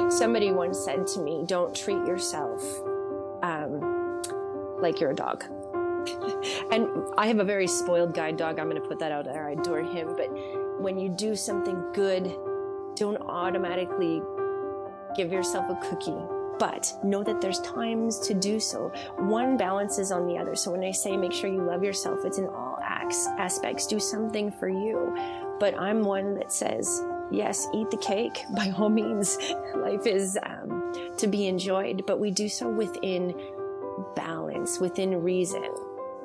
Somebody once said to me, don't treat yourself like you're a dog. And I have a very spoiled guide dog. I'm going to put that out there. I adore him. But when you do something good, don't automatically give yourself a cookie. But know that there's times to do so. One balances on the other. So when I say make sure you love yourself, it's in all aspects. Do something for you. But I'm one that says, yes, eat the cake by all means. Life is to be enjoyed, but we do so within balance, within reason.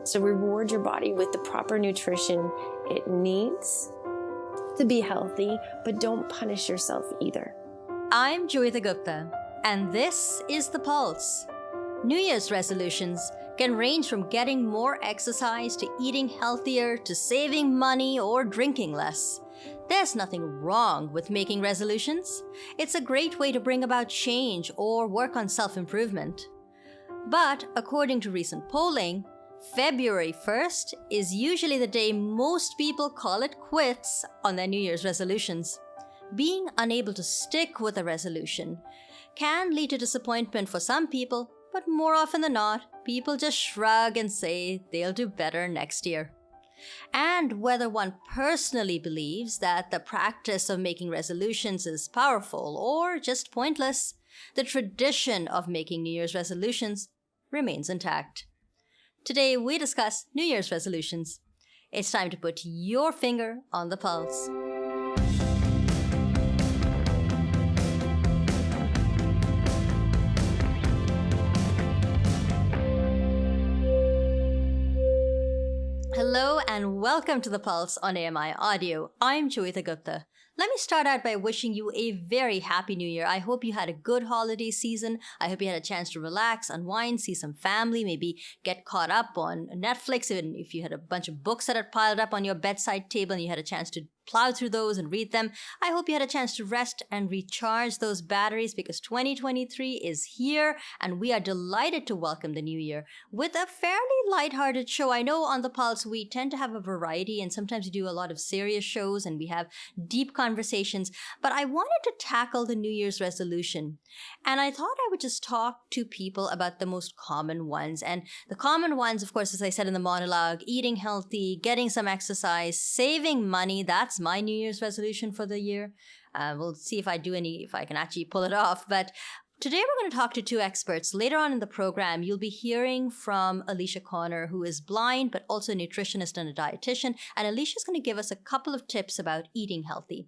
So reward your body with the proper nutrition it needs to be healthy, but don't punish yourself either. I'm Joeita Gupta, and this is The Pulse. New Year's resolutions can range from getting more exercise to eating healthier to saving money or drinking less. There's nothing wrong with making resolutions. It's a great way to bring about change or work on self-improvement. But according to recent polling, February 1st is usually the day most people call it quits on their New Year's resolutions. Being unable to stick with a resolution can lead to disappointment for some people, but more often than not, people just shrug and say they'll do better next year. And whether one personally believes that the practice of making resolutions is powerful or just pointless, the tradition of making New Year's resolutions remains intact. Today, we discuss New Year's resolutions. It's time to put your finger on the pulse. Hello and welcome to The Pulse on AMI Audio. I'm Joeita Gupta. Let me start out by wishing you a very happy new year. I hope you had a good holiday season. I hope you had a chance to relax, unwind, see some family, maybe get caught up on Netflix. Even if you had a bunch of books that had piled up on your bedside table and you had a chance to plow through those and read them. I hope you had a chance to rest and recharge those batteries because 2023 is here and we are delighted to welcome the new year with a fairly lighthearted show. I know on The Pulse we tend to have a variety and sometimes we do a lot of serious shows and we have deep conversations, but I wanted to tackle the New Year's resolution. And I thought I would just talk to people about the most common ones. And the common ones, of course, as I said in the monologue, eating healthy, getting some exercise, saving money. That's my New Year's resolution for the year. We'll see if I can actually pull it off. But today we're going to talk to two experts. Later on in the program, you'll be hearing from Alicia Connor, who is blind, but also a nutritionist and a dietitian. And Alicia's going to give us a couple of tips about eating healthy.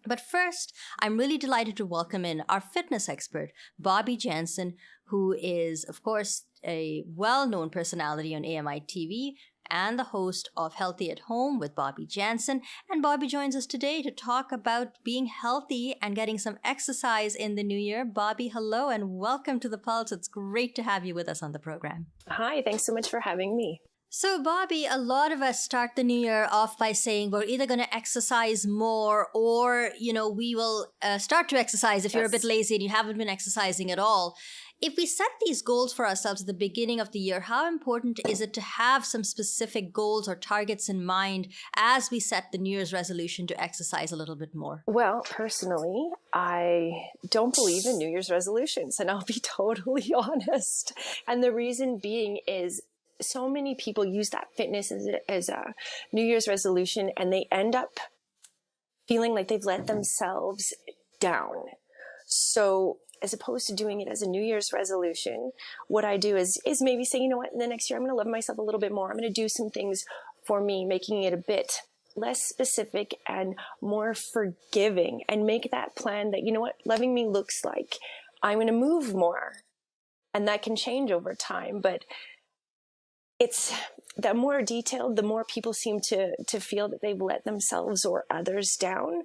But first, I'm really delighted to welcome in our fitness expert, Bobbi Janzen, who is, of course, a well-known personality on AMI TV and the host of Healthy at Home with Bobbi Janzen. And Bobbi joins us today to talk about being healthy and getting some exercise in the new year. Bobbi, hello and welcome to The Pulse. It's great to have you with us on the program. Hi, thanks so much for having me. So, Bobbi, a lot of us start the new year off by saying we're either going to exercise more or, we will start to exercise if you're a bit lazy and you haven't been exercising at all. If we set these goals for ourselves at the beginning of the year, how important is it to have some specific goals or targets in mind as we set the New Year's resolution to exercise a little bit more? Well, personally, I don't believe in New Year's resolutions, and I'll be totally honest. And the reason being is so many people use that fitness as a New Year's resolution, and they end up feeling like they've let themselves down. So as opposed to doing it as a New Year's resolution, what I do is maybe say, you know what, in the next year, I'm going to love myself a little bit more. I'm going to do some things for me, making it a bit less specific and more forgiving, and make that plan that, you know what, loving me looks like. I'm going to move more, and that can change over time. But it's the more detailed, the more people seem to feel that they've let themselves or others down.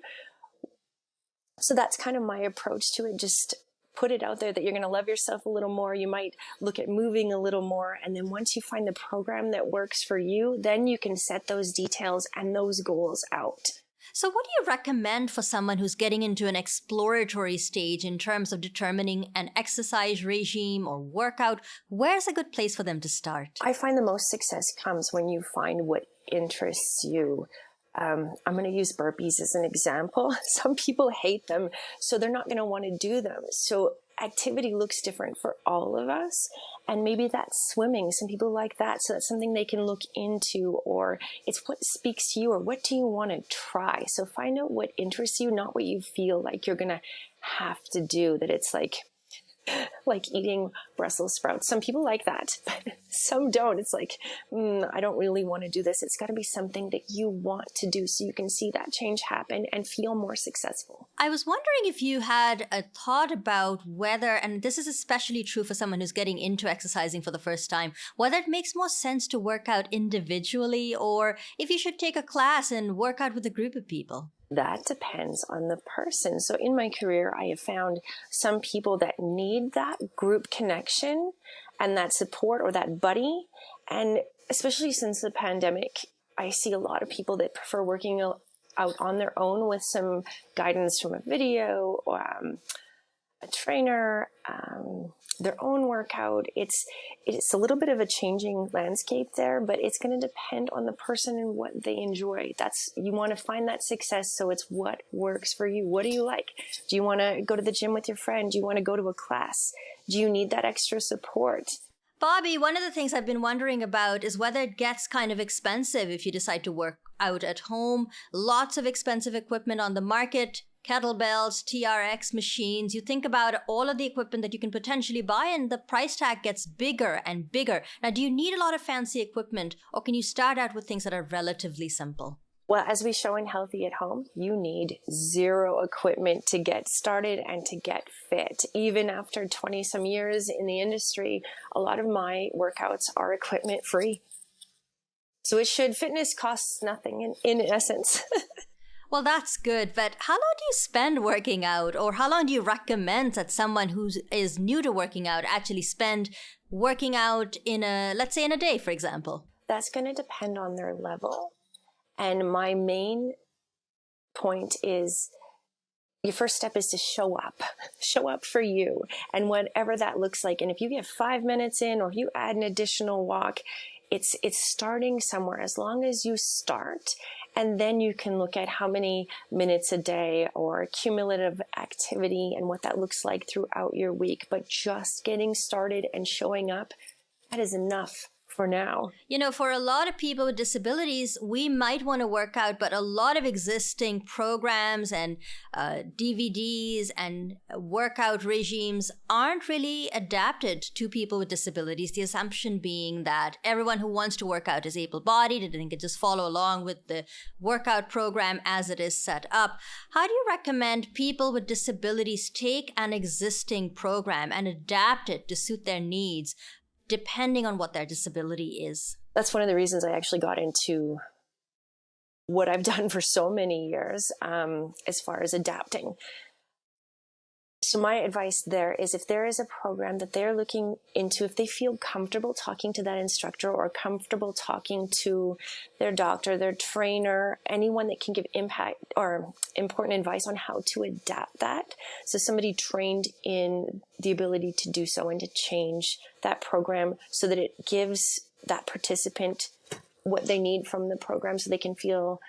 So that's kind of my approach to it. Just put it out there that you're going to love yourself a little more. You might look at moving a little more. And then once you find the program that works for you, then you can set those details and those goals out. So what do you recommend for someone who's getting into an exploratory stage in terms of determining an exercise regime or workout? Where's a good place for them to start? I find the most success comes when you find what interests you. I'm going to use burpees as an example. Some people hate them, so they're not going to want to do them. So activity looks different for all of us. And maybe that's swimming. Some people like that. So that's something they can look into, or it's what speaks to you, or what do you want to try? So find out what interests you, not what you feel like you're going to have to do, that it's like eating Brussels sprouts. Some people like that, but some don't. It's like, I don't really want to do this. It's got to be something that you want to do so you can see that change happen and feel more successful. I was wondering if you had a thought about whether, and this is especially true for someone who's getting into exercising for the first time, whether it makes more sense to work out individually or if you should take a class and work out with a group of people. That depends on the person. So in my career, I have found some people that need that group connection and that support or that buddy. And especially since the pandemic, I see a lot of people that prefer working out on their own with some guidance from a video or a trainer, their own workout. It's a little bit of a changing landscape there, but it's going to depend on the person and what they enjoy. You want to find that success. So it's what works for you. What do you like? Do you want to go to the gym with your friend? Do you want to go to a class? Do you need that extra support? Bobbi, one of the things I've been wondering about is whether it gets kind of expensive if you decide to work out at home. Lots of expensive equipment on the market. Kettlebells, TRX machines. You think about all of the equipment that you can potentially buy and the price tag gets bigger and bigger. Now, do you need a lot of fancy equipment or can you start out with things that are relatively simple? Well, as we show in Healthy at Home, you need zero equipment to get started and to get fit. Even after 20 some years in the industry, a lot of my workouts are equipment free. So fitness costs nothing in essence. Well, that's good, but how long do you spend working out, or how long do you recommend that someone who is new to working out actually spend working out let's say in a day, for example? That's going to depend on their level. And my main point is your first step is to show up. Show up for you and whatever that looks like. And if you get 5 minutes in or if you add an additional walk, it's starting somewhere. As long as you start, and then you can look at how many minutes a day or cumulative activity and what that looks like throughout your week. But just getting started and showing up, that is enough for now. You know, for a lot of people with disabilities, we might want to work out, but a lot of existing programs and DVDs and workout regimes aren't really adapted to people with disabilities. The assumption being that everyone who wants to work out is able-bodied and they can just follow along with the workout program as it is set up. How do you recommend people with disabilities take an existing program and adapt it to suit their needs, depending on what their disability is? That's one of the reasons I actually got into what I've done for so many years, as far as adapting. So my advice there is if there is a program that they're looking into, if they feel comfortable talking to that instructor or comfortable talking to their doctor, their trainer, anyone that can give impact or important advice on how to adapt that. So somebody trained in the ability to do so and to change that program so that it gives that participant what they need from the program so they can feel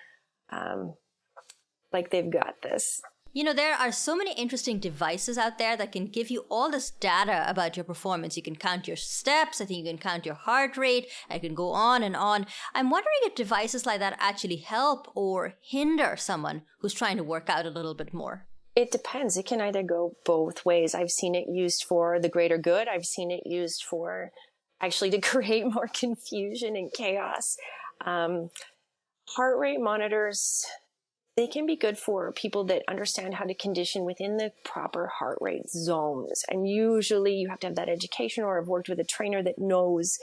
like they've got this. You know, there are so many interesting devices out there that can give you all this data about your performance. You can count your steps. I think you can count your heart rate. I can go on and on. I'm wondering if devices like that actually help or hinder someone who's trying to work out a little bit more. It depends. It can either go both ways. I've seen it used for the greater good. I've seen it used for actually to create more confusion and chaos. Heart rate monitors, they can be good for people that understand how to condition within the proper heart rate zones. And usually you have to have that education or have worked with a trainer that knows.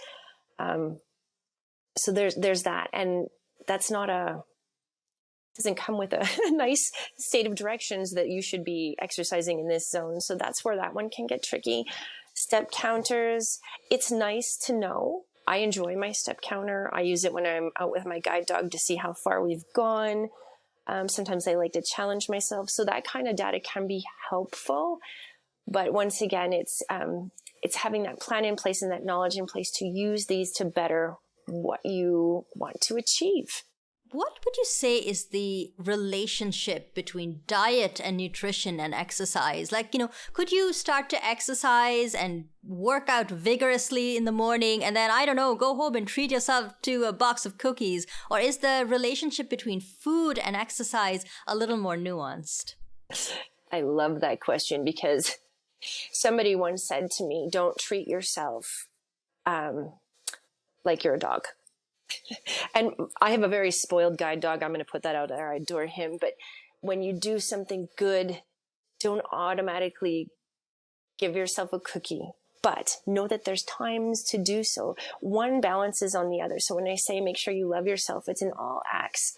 So there's that. And that's doesn't come with a nice state of directions that you should be exercising in this zone. So that's where that one can get tricky. Step counters, it's nice to know. I enjoy my step counter. I use it when I'm out with my guide dog to see how far we've gone. Sometimes I like to challenge myself. So that kind of data can be helpful. But once again, it's having that plan in place and that knowledge in place to use these to better what you want to achieve. What would you say is the relationship between diet and nutrition and exercise? Like, could you start to exercise and work out vigorously in the morning and then, I don't know, go home and treat yourself to a box of cookies? Or is the relationship between food and exercise a little more nuanced? I love that question because somebody once said to me, don't treat yourself like you're a dog. And I have a very spoiled guide dog. I'm going to put that out there. I adore him. But when you do something good, don't automatically give yourself a cookie. But know that there's times to do so. One balances on the other. So when I say make sure you love yourself, it's in all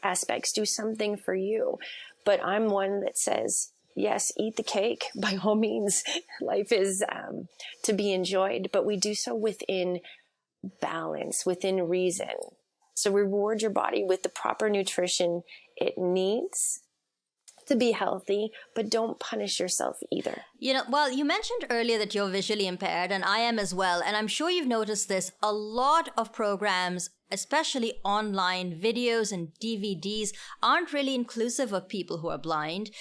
aspects. Do something for you. But I'm one that says, yes, eat the cake by all means. Life is to be enjoyed, but we do so within balance, within reason. So reward your body with the proper nutrition it needs to be healthy, but don't punish yourself either. Well, you mentioned earlier that you're visually impaired, and I am as well. And I'm sure you've noticed this. A lot of programs, especially online videos and DVDs, aren't really inclusive of people who are blind.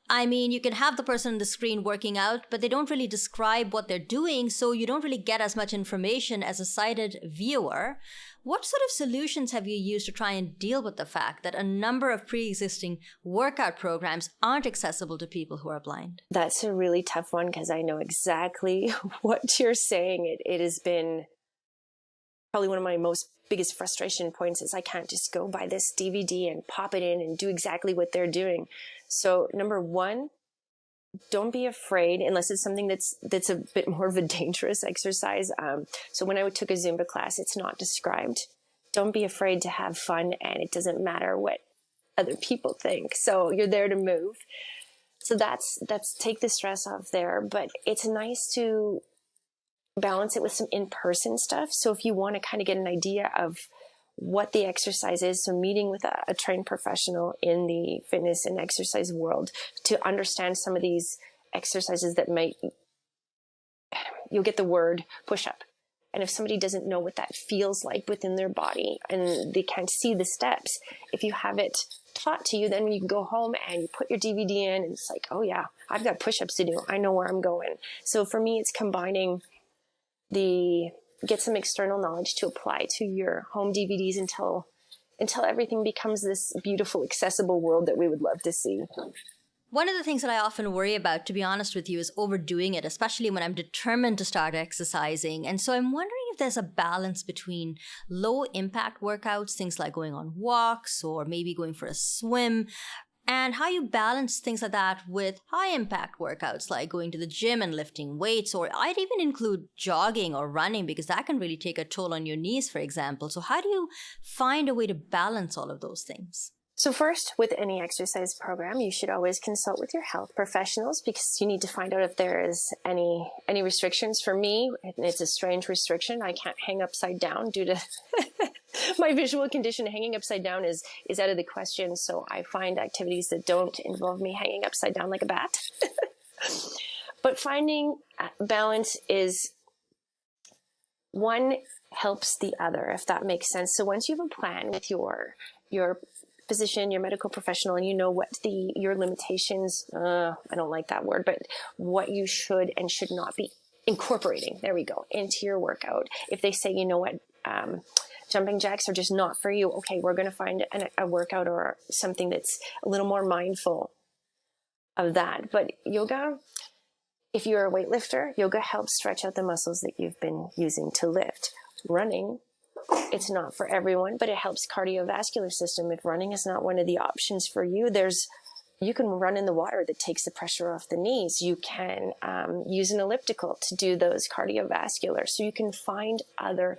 I mean, you can have the person on the screen working out, but they don't really describe what they're doing, so you don't really get as much information as a sighted viewer. What sort of solutions have you used to try and deal with the fact that a number of pre-existing workout programs aren't accessible to people who are blind? That's a really tough one because I know exactly what you're saying. It has been probably one of my biggest frustration points is I can't just go buy this DVD and pop it in and do exactly what they're doing. So number one, don't be afraid unless it's something that's a bit more of a dangerous exercise. So when I took a Zumba class, it's not described. Don't be afraid to have fun, and it doesn't matter what other people think. So you're there to move. So that's take the stress off there. But it's nice to balance it with some in-person stuff. So if you want to kind of get an idea of what the exercise is, so meeting with a trained professional in the fitness and exercise world to understand some of these exercises that you'll get the word push-up. And if somebody doesn't know what that feels like within their body and they can't see the steps, if you have it taught to you, then you can go home and you put your DVD in and it's like, oh yeah, I've got push-ups to do. I know where I'm going. So for me, it's combining get some external knowledge to apply to your home DVDs until everything becomes this beautiful, accessible world that we would love to see. One of the things that I often worry about, to be honest with you, is overdoing it, especially when I'm determined to start exercising. And so I'm wondering if there's a balance between low impact workouts, things like going on walks or maybe going for a swim, and how you balance things like that with high-impact workouts like going to the gym and lifting weights, or I'd even include jogging or running because that can really take a toll on your knees, for example. So how do you find a way to balance all of those things? So first, with any exercise program, you should always consult with your health professionals because you need to find out if there is any restrictions. For me, and it's a strange restriction, I can't hang upside down due to my visual condition. Hanging upside down is out of the question. So I find activities that don't involve me hanging upside down like a bat. But finding balance is one helps the other, if that makes sense. So once you have a plan with your physician, your medical professional, and you know what your limitations, I don't like that word, but what you should and should not be incorporating, there we go, into your workout. If they say, you know what, jumping jacks are just not for you, okay, we're going to find a workout or something that's a little more mindful of that. But yoga, if you're a weightlifter, yoga helps stretch out the muscles that you've been using to lift. Running, it's not for everyone, but it helps cardiovascular system. If running is not one of the options for you, you can run in the water that takes the pressure off the knees. You can use an elliptical to do those cardiovascular. So you can find other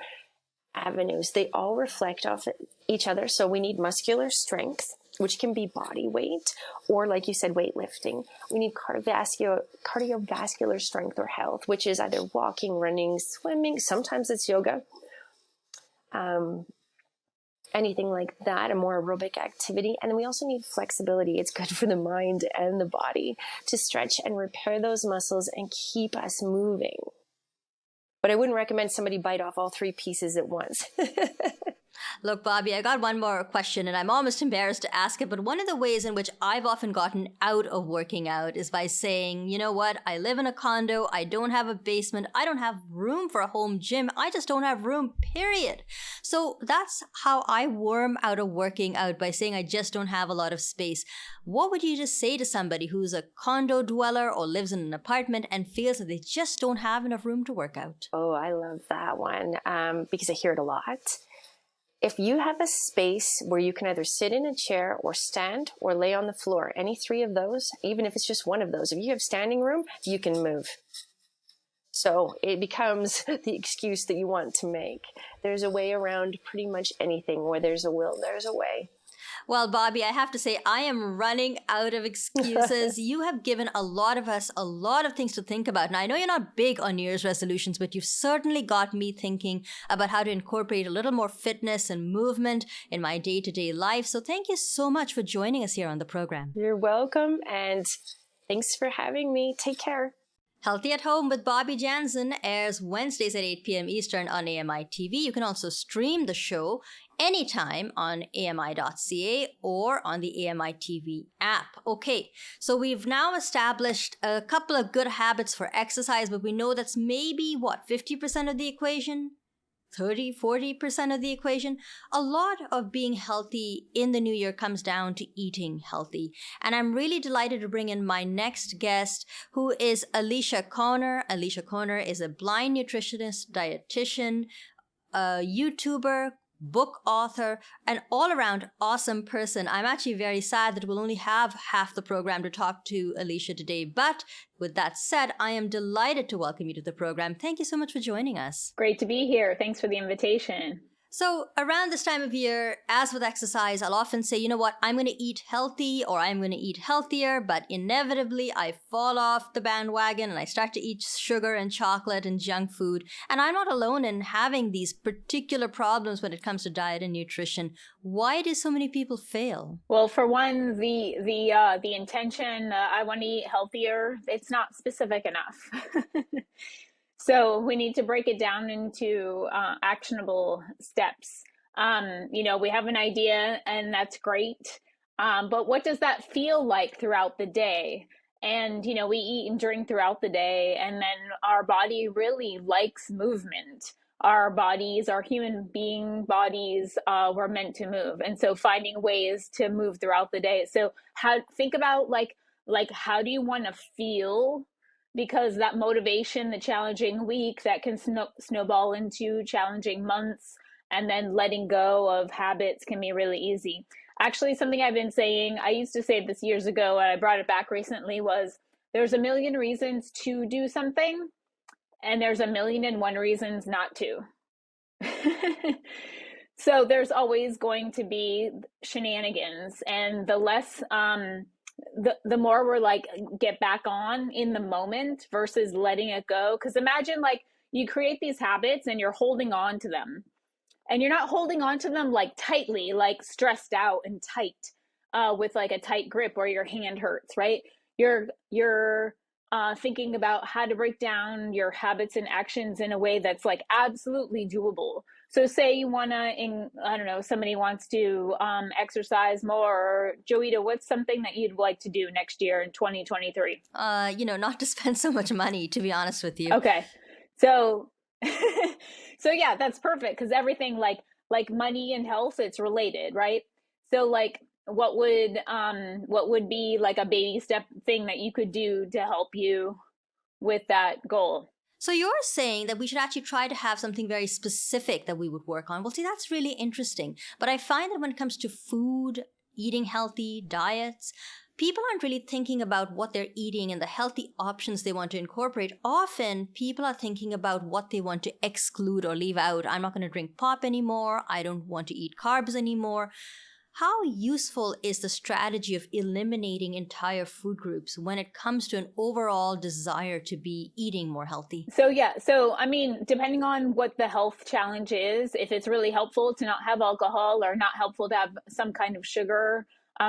avenues. They all reflect off each other. So we need muscular strength, which can be body weight, or like you said, weightlifting. We need cardiovascular strength or health, which is either walking, running, swimming. Sometimes it's yoga. Anything like that, a more aerobic activity. And then we also need flexibility. It's good for the mind and the body to stretch and repair those muscles and keep us moving. But I wouldn't recommend somebody bite off all three pieces at once. Look, Bobbi, I got one more question and I'm almost embarrassed to ask it, but one of the ways in which I've often gotten out of working out is by saying, you know what, I live in a condo, I don't have a basement, I don't have room for a home gym, I just don't have room, period. So that's how I worm out of working out, by saying I just don't have a lot of space. What would you just say to somebody who's a condo dweller or lives in an apartment and feels that they just don't have enough room to work out? Oh, I love that one because I hear it a lot. If you have a space where you can either sit in a chair or stand or lay on the floor, any three of those, even if it's just one of those, if you have standing room, you can move. So it becomes the excuse that you want to make. There's a way around pretty much anything. Where there's a will, there's a way. Well, Bobbi, I have to say, I am running out of excuses. You have given a lot of us a lot of things to think about. Now, I know you're not big on New Year's resolutions, but you've certainly got me thinking about how to incorporate a little more fitness and movement in my day-to-day life. So thank you so much for joining us here on the program. You're welcome, and thanks for having me. Take care. Healthy at Home with Bobbi Janzen airs Wednesdays at 8 p.m. Eastern on AMI TV. You can also stream the show anytime on ami.ca or on the AMI TV app. Okay, so we've now established a couple of good habits for exercise, but we know that's maybe, 50% of the equation? 40% of the equation. A lot of being healthy in the new year comes down to eating healthy. And I'm really delighted to bring in my next guest, who is Alicia Connor. Alicia Connor is a blind nutritionist, dietitian, a YouTuber, book author, an all-around awesome person. I'm actually very sad that we'll only have half the program to talk to Alicia today. But with that said, I am delighted to welcome you to the program. Thank you so much for joining us. Great to be here. Thanks for the invitation. So around this time of year, as with exercise, I'll often say, you know what, I'm going to eat healthy or I'm going to eat healthier, but inevitably I fall off the bandwagon and I start to eat sugar and chocolate and junk food. And I'm not alone in having these particular problems when it comes to diet and nutrition. Why do so many people fail? Well, for one, the intention, I want to eat healthier, it's not specific enough. So we need to break it down into actionable steps. We have an idea and that's great. But what does that feel like throughout the day? And, we eat and drink throughout the day, and then our body really likes movement. Our bodies, our human being bodies, were meant to move. And so finding ways to move throughout the day. So think about like how do you want to feel? Because that motivation, the challenging week, that can snowball into challenging months, and then letting go of habits can be really easy. Actually, something I've been saying, I used to say this years ago, and I brought it back recently, was there's a million reasons to do something, and there's a million and one reasons not to. So there's always going to be shenanigans, and the less... the more we're like get back on in the moment versus letting it go. Because imagine like you create these habits and you're holding on to them, and you're not holding on to them like tightly, like stressed out and tight with like a tight grip where your hand hurts, right? You're thinking about how to break down your habits and actions in a way that's like absolutely doable. So say you want to, somebody wants to exercise more. Joeita, what's something that you'd like to do next year in 2023? Not to spend so much money, to be honest with you. Okay. So, so yeah, that's perfect, because everything like money and health, it's related, right? So like, what would be like a baby step thing that you could do to help you with that goal? So you're saying that we should actually try to have something very specific that we would work on. Well, see, that's really interesting. But I find that when it comes to food, eating healthy, diets, people aren't really thinking about what they're eating and the healthy options they want to incorporate. Often, people are thinking about what they want to exclude or leave out. I'm not going to drink pop anymore. I don't want to eat carbs anymore. How useful is the strategy of eliminating entire food groups when it comes to an overall desire to be eating more healthy? So I mean, depending on what the health challenge is, if it's really helpful to not have alcohol or not helpful to have some kind of sugar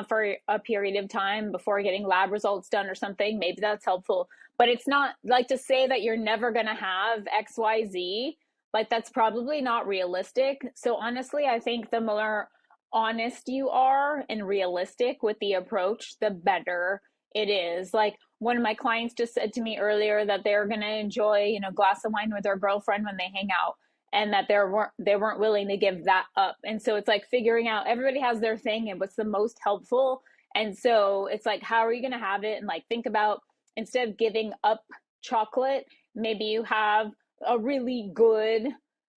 for a period of time before getting lab results done or something, maybe that's helpful. But it's not like to say that you're never going to have XYZ. like that's probably not realistic. So honestly, I think the more honest you are and realistic with the approach, the better it is. Like one of my clients just said to me earlier that they're going to enjoy, a glass of wine with their girlfriend when they hang out, and that they weren't willing to give that up. And so it's like figuring out, everybody has their thing and what's the most helpful. And so it's like, how are you going to have it? And like think about, instead of giving up chocolate, maybe you have a really good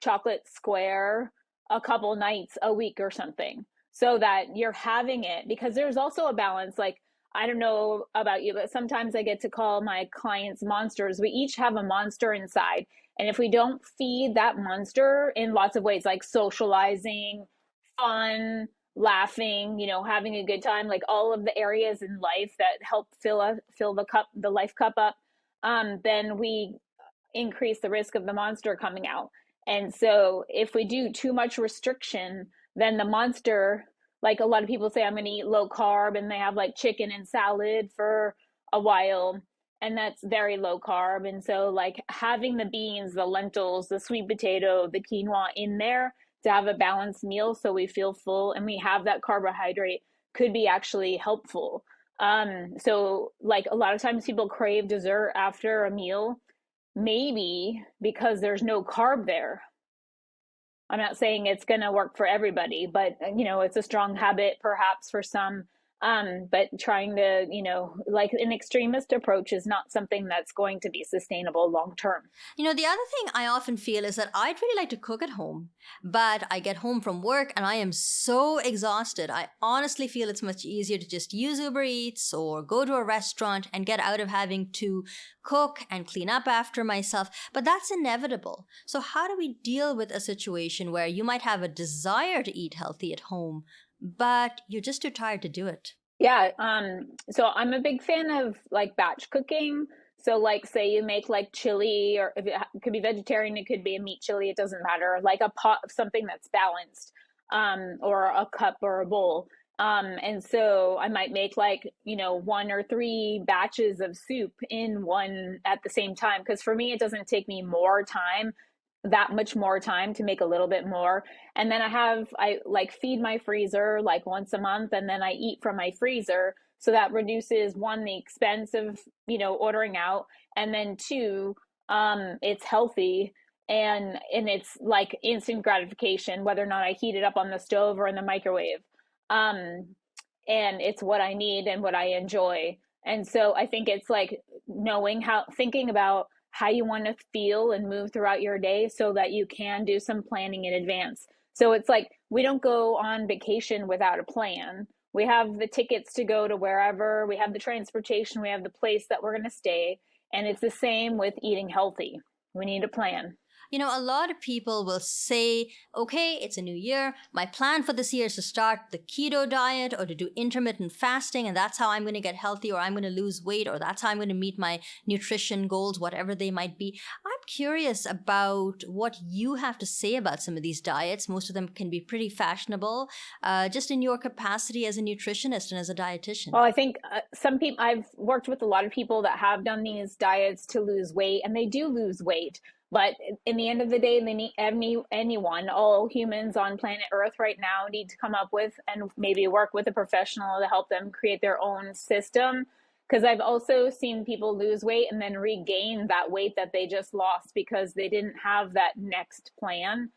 chocolate square a couple nights a week or something, so that you're having it. Because there's also a balance. Like, I don't know about you, but sometimes I get to call my clients monsters. We each have a monster inside. And if we don't feed that monster in lots of ways, like socializing, fun, laughing, having a good time, like all of the areas in life that help fill the life cup up, then we increase the risk of the monster coming out. And so if we do too much restriction, then the monster, like a lot of people say, I'm going to eat low carb, and they have like chicken and salad for a while, and that's very low carb. And so like having the beans, the lentils, the sweet potato, the quinoa in there to have a balanced meal so we feel full and we have that carbohydrate could be actually helpful. So like a lot of times people crave dessert after a meal, maybe because there's no carb there. I'm not saying it's going to work for everybody, but it's a strong habit perhaps for some. But trying to, like an extremist approach is not something that's going to be sustainable long term. The other thing I often feel is that I'd really like to cook at home, but I get home from work and I am so exhausted. I honestly feel it's much easier to just use Uber Eats or go to a restaurant and get out of having to cook and clean up after myself. But that's inevitable. So how do we deal with a situation where you might have a desire to eat healthy at home, but you're just too tired to do it? Yeah. So I'm a big fan of like batch cooking. So like say you make like chili, or if it could be vegetarian, it could be a meat chili, it doesn't matter, like a pot of something that's balanced, or a cup or a bowl. And so I might make like, 1 or 3 batches of soup in one at the same time. Because for me, it doesn't take me that much more time to make a little bit more. And then I like feed my freezer like once a month, and then I eat from my freezer. So that reduces, one, the expense of, ordering out. And then 2, it's healthy, and it's like instant gratification, whether or not I heat it up on the stove or in the microwave. And it's what I need and what I enjoy. And so I think it's like thinking about how you want to feel and move throughout your day so that you can do some planning in advance. So it's like we don't go on vacation without a plan. We have the tickets to go to wherever, we have the transportation, we have the place that we're going to stay. And it's the same with eating healthy. We need a plan. A lot of people will say, okay, it's a new year. My plan for this year is to start the keto diet or to do intermittent fasting, and that's how I'm going to get healthy, or I'm going to lose weight, or that's how I'm going to meet my nutrition goals, whatever they might be. I'm curious about what you have to say about some of these diets. Most of them can be pretty fashionable, just in your capacity as a nutritionist and as a dietitian. Well, I think some people, I've worked with a lot of people that have done these diets to lose weight, and they do lose weight. But in the end of the day, they need anyone, all humans on planet Earth right now need to come up with and maybe work with a professional to help them create their own system. Because I've also seen people lose weight and then regain that weight that they just lost because they didn't have that next plan.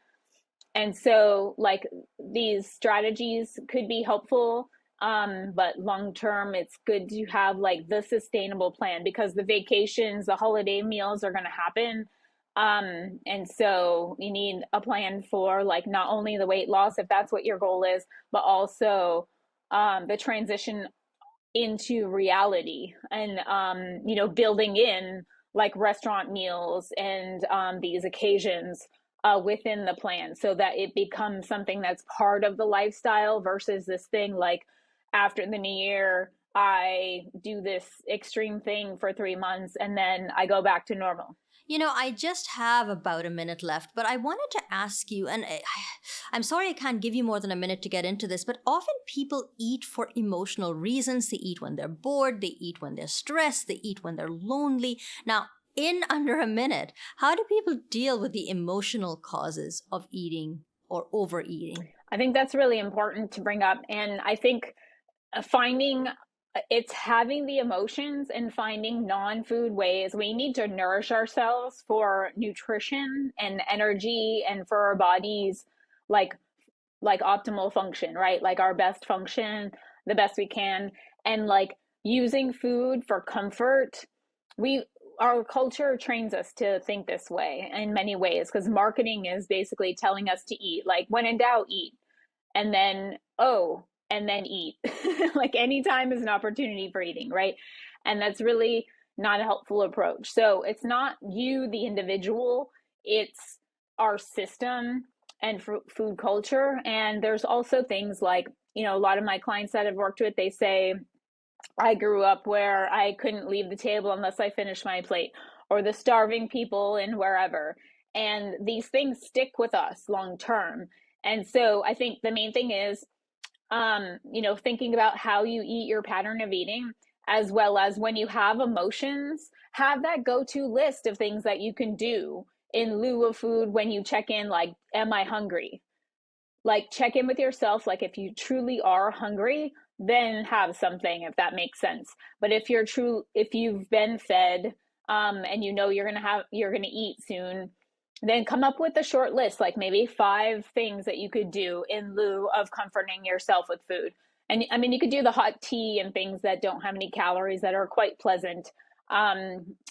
And so like these strategies could be helpful. But long term, it's good to have like the sustainable plan, because the vacations, the holiday meals are going to happen. And so you need a plan for like not only the weight loss, if that's what your goal is, but also the transition into reality, and building in like restaurant meals and these occasions within the plan, so that it becomes something that's part of the lifestyle versus this thing like after the new year I do this extreme thing for 3 months and then I go back to normal. I just have about a minute left, but I wanted to ask you, and I'm sorry I can't give you more than a minute to get into this, but often people eat for emotional reasons. They eat when they're bored, they eat when they're stressed, they eat when they're lonely. Now, in under a minute. How do people deal with the emotional causes of eating or overeating? I think that's really important to bring up. And I think finding it's having the emotions and finding non-food ways. We need to nourish ourselves for nutrition and energy and for our bodies like optimal function, right? Like our best function, the best we can. And like using food for comfort. Our culture trains us to think this way in many ways, because marketing is basically telling us to eat. Like, when in doubt, eat. And then, and then eat. Like, anytime is an opportunity for eating, right? And that's really not a helpful approach. So it's not you, the individual, it's our system and food culture. And there's also things like, a lot of my clients that I've worked with, they say, I grew up where I couldn't leave the table unless I finished my plate, or the starving people in wherever. And these things stick with us long term. And so I think the main thing is, thinking about how you eat, your pattern of eating, as well as when you have emotions, have that go-to list of things that you can do in lieu of food when you check in, like, am I hungry? Like, check in with yourself. Like, if you truly are hungry, then have something, if that makes sense. But if you've been fed, and you're gonna eat soon, then come up with a short list, like maybe 5 things that you could do in lieu of comforting yourself with food. And I mean, you could do the hot tea and things that don't have any calories that are quite pleasant.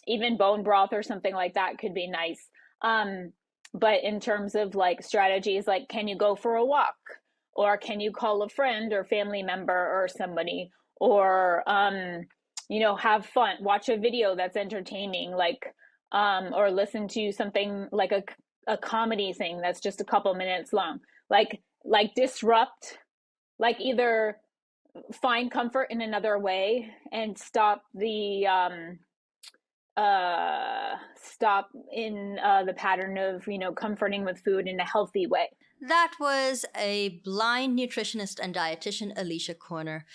Even bone broth or something like that could be nice. But in terms of like strategies, like, can you go for a walk? Or can you call a friend or family member or somebody? Or, have fun, watch a video that's entertaining, like, or listen to something like a comedy thing that's just a couple minutes long. Like disrupt, like, either find comfort in another way and stop in the pattern of, comforting with food in a healthy way. That was a blind nutritionist and dietitian, Alicia Connor.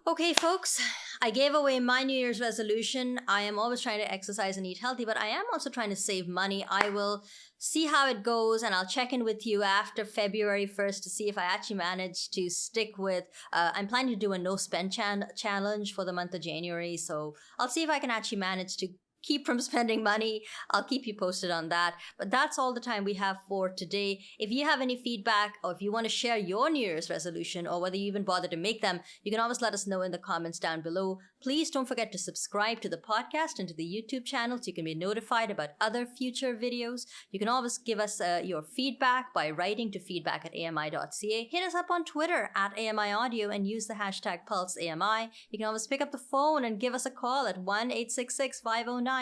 Okay, folks, I gave away my New Year's resolution. I am always trying to exercise and eat healthy, but I am also trying to save money. I will see how it goes, and I'll check in with you after February 1st to see if I actually manage to stick with, I'm planning to do a no-spend challenge for the month of January, so I'll see if I can actually manage to keep from spending money. I'll keep you posted on that. But that's all the time we have for today. If you have any feedback, or if you want to share your New Year's resolution, or whether you even bother to make them, you can always let us know in the comments down below. Please don't forget to subscribe to the podcast and to the YouTube channel so you can be notified about other future videos. You can always give us your feedback by writing to feedback@ami.ca. Hit us up on Twitter @AMIaudio and use the hashtag PulseAMI. You can always pick up the phone and give us a call at 1-866-509-4545.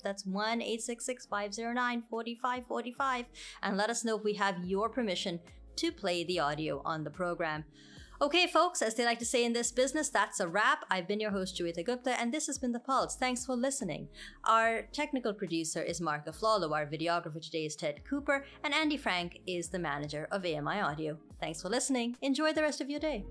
That's 1-866-509-4545. And let us know if we have your permission to play the audio on the program. Okay, folks, as they like to say in this business, that's a wrap. I've been your host, Joeita Gupta, and this has been The Pulse. Thanks for listening. Our technical producer is Mark Aflalo. Our videographer today is Ted Cooper, and Andy Frank is the manager of AMI Audio. Thanks for listening. Enjoy the rest of your day.